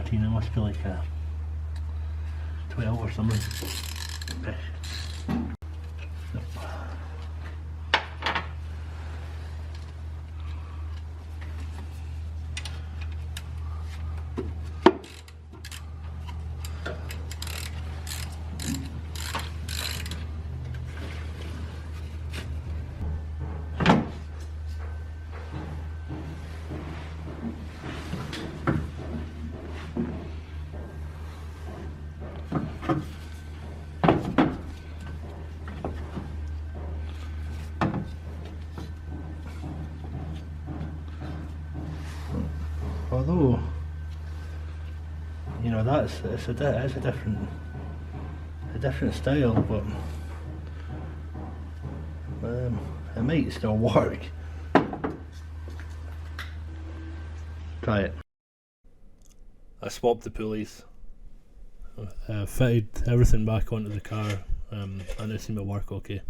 13, it must be like a 12 or something. Although, you know, it's a different style, but it might still work. Try it. I swapped the pulleys, fitted everything back onto the car, and it seemed to work okay.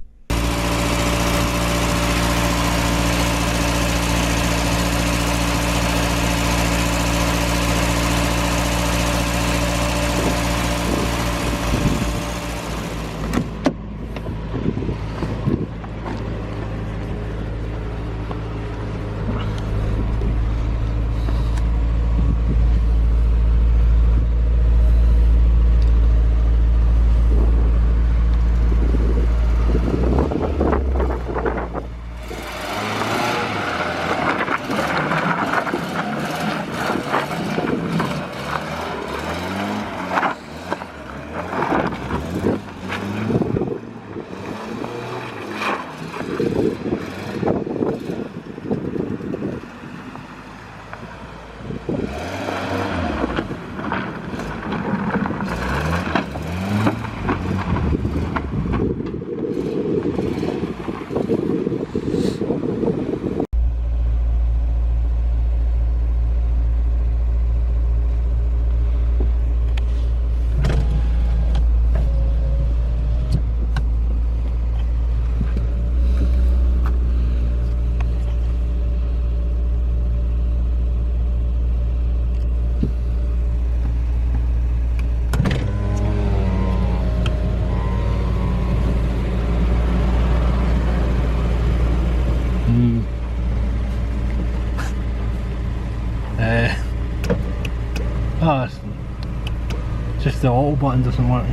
It's just the auto button doesn't work,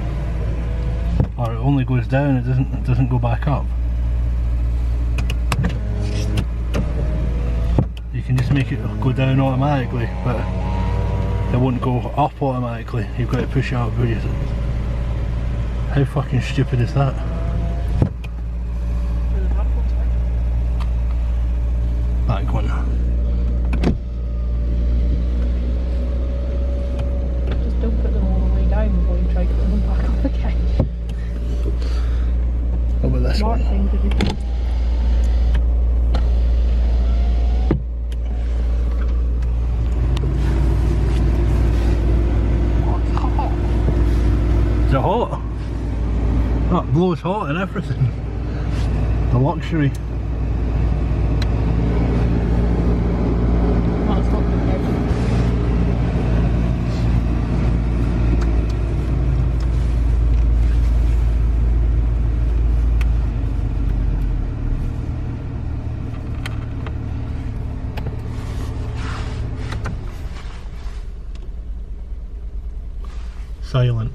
or it only goes down. It doesn't go back up. You can just make it go down automatically, but it won't go up automatically. You've got to push it up. How fucking stupid is that? Back one. Don't put them all the way down before you try to put them back up again. What about this Smart one? thing to do. Oh, it's hot. Is it hot? Oh, it blows hot and everything. The luxury. Oh, it's not good. Silent.